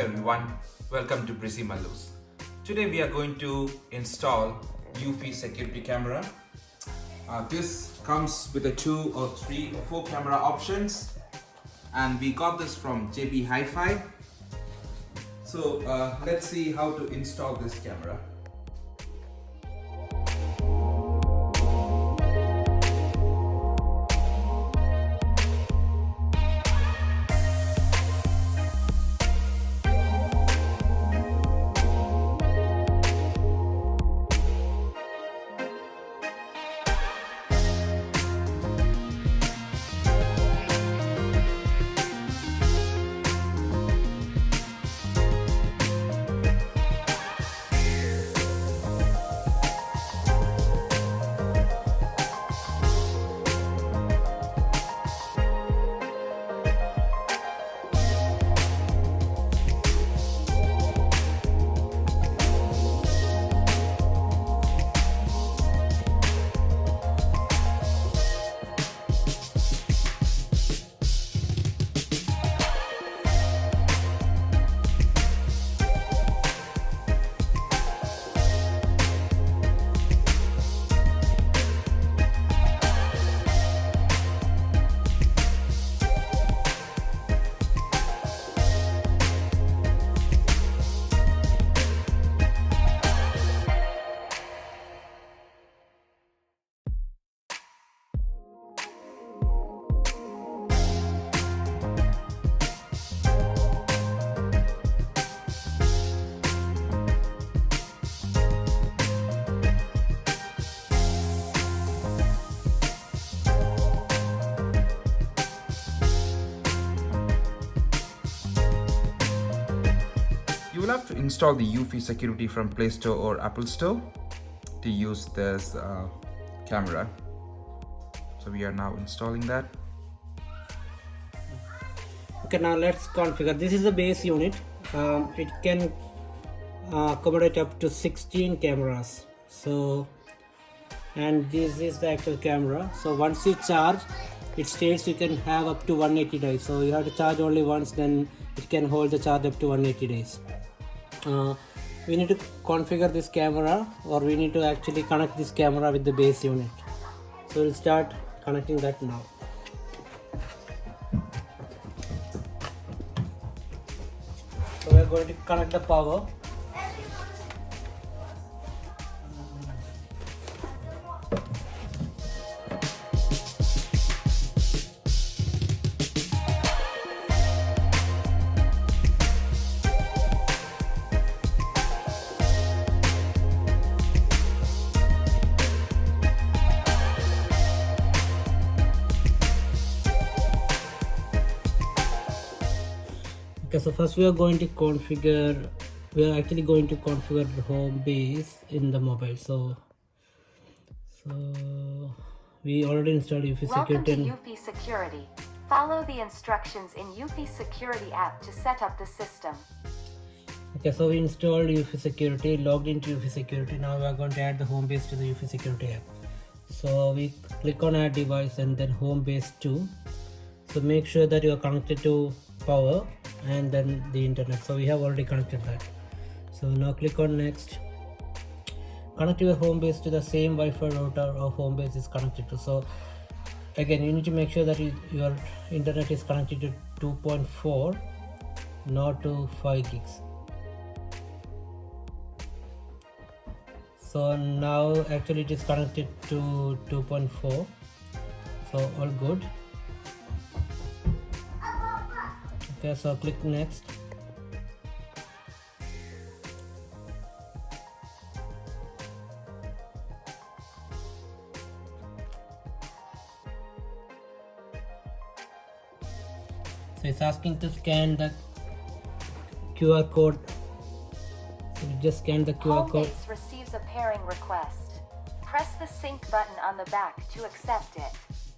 everyone, welcome to Brizzy Malus. Today we are going to install Eufy security camera. This comes with a 2 or 3 or 4 camera options, and we got this from JB Hi-Fi. So let's see how to install this camera. You will have to install the Eufy security from Play Store or Apple Store to use this camera. So we are now installing that. Okay, now let's configure. This is the base unit. It can accommodate up to 16 cameras. So, and this is the actual camera. So once you charge, it states you can have up to 180 days. So you have to charge only once, then it can hold the charge up to 180 days. We need to configure this camera, or we need to actually connect this camera with the base unit. So we'll start connecting that now. So we're going to connect the power. Okay, so first we are actually going to configure the home base in the mobile. So we already installed Eufy security. Welcome to Eufy security. Follow the instructions in Eufy security app to set up the system. Okay, so we installed Eufy security, logged into Eufy security. Now we are going to add the home base to the Eufy security app. So we click on add device and then home base 2. So make sure that you are connected to power and then the internet. So we have already connected that. So now click on next. Connect your home base to the same Wi-Fi router or home base is connected to. So again, you need to make sure that your internet is connected to 2.4, not to 5 gigs. So now actually it is connected to 2.4. So all good. Okay, so click next. So it's asking to scan the QR code. So we just scan the QR code. Homebase receives a pairing request. Press the sync button on the back to accept it.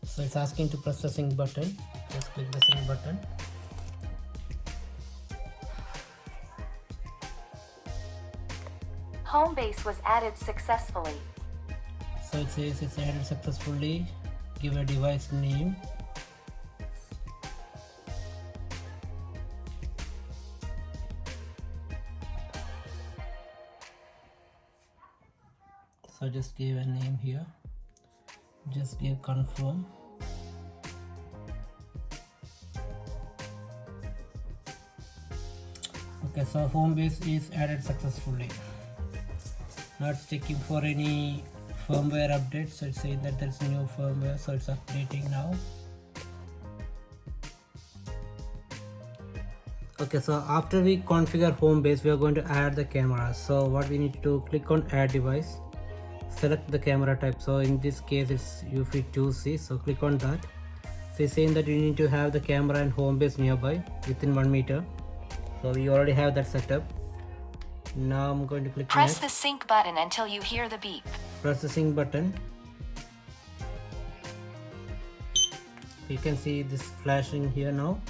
So it's asking to press the sync button. Just click the sync button. Homebase was added successfully. So it says it's added successfully. Give a device name. just give a name here, just give confirm. Okay, so home base is added successfully. Now it's checking for any firmware updates, so it's saying that there's new firmware, so it's updating now. Okay, so after we configure home base, we are going to add the camera. So what we need to do, click on add device, select the camera type. So in this case it's Eufy 2C, so click on that. So it's saying that you need to have the camera and home base nearby within 1 meter. So we already have that set up. Now I'm going to click Press next. the sync button until you hear the beep. Press the sync button. You can see this flashing here now.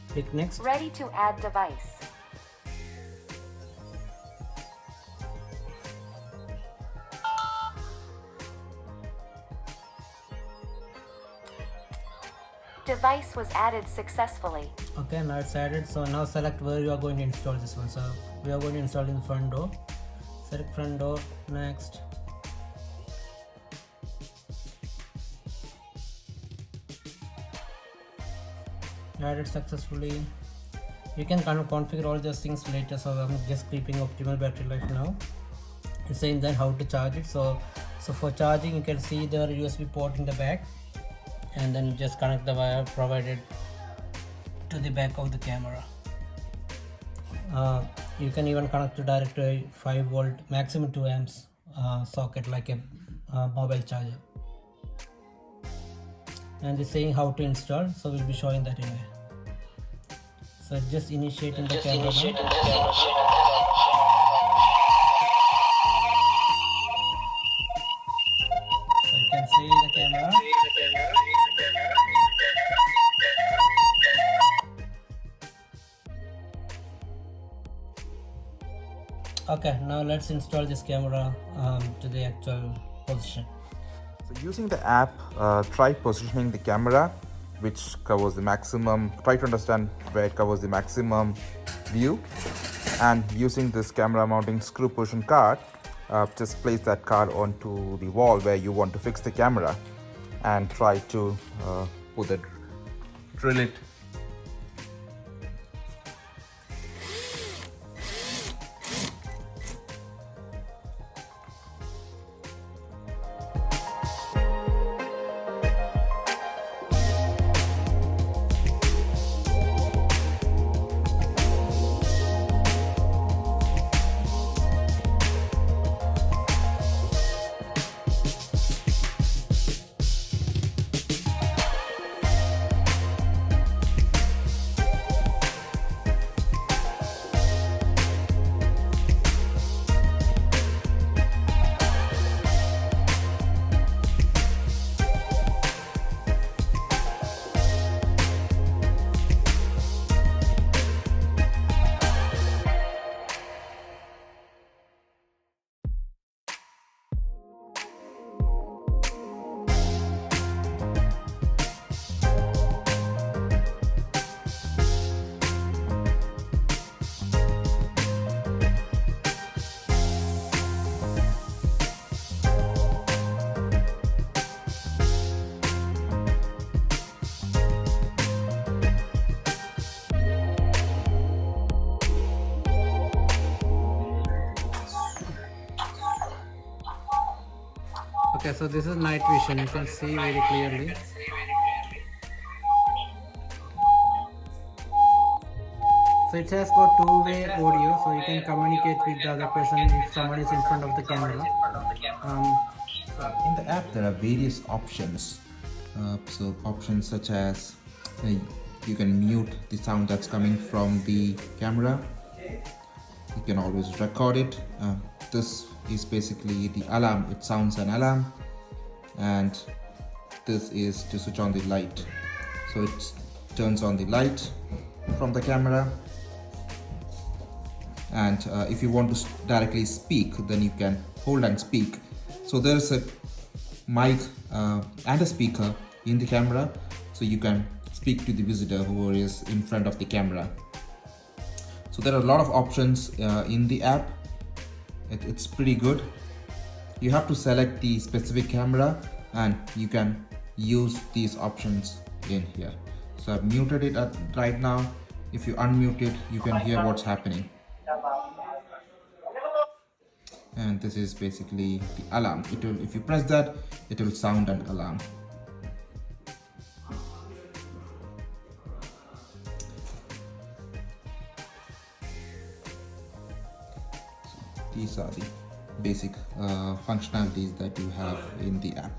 Click next. Ready to add device. Device was added successfully. Okay, now it's added. So now select where you are going to install this one. So we are going to install in the front door. Select front door. Next. Added successfully. You can kind of configure all those things later, so I'm just keeping optimal battery life now. It's saying then how to charge it. So for charging, you can see the USB port in the back, and then just connect the wire provided to the back of the camera. You can even connect to direct to a 5 volt maximum 2 amps socket like a mobile charger. And it's saying how to install, so we'll be showing that in a. So it's just initiating the camera now. So you can see the camera. Okay, now let's install this camera to the actual position. So using the app, try positioning the camera, which covers the maximum. Try to understand where it covers the maximum view, and using this camera mounting screw position card, just place that card onto the wall where you want to fix the camera, and try to drill it. Okay, so this is night vision. You can see very clearly. So it has got two-way audio, so you can communicate with the other person if someone is in front of the camera. In the app, there are various options. So options such as you can mute the sound that's coming from the camera. You can always record it. This is basically the alarm. It sounds an alarm, and this is to switch on the light. So it turns on the light from the camera. And if you want to directly speak, then you can hold and speak. So there's a mic and a speaker in the camera, so you can speak to the visitor who is in front of the camera. So there are a lot of options in the app. It's pretty good. you have to select the specific camera and you can use these options in here. So I've muted it right now. If you unmute it, you can hear what's happening. And this is basically the alarm. It will, if you press that, it will sound an alarm. So these are the basic functionalities that you have in the app.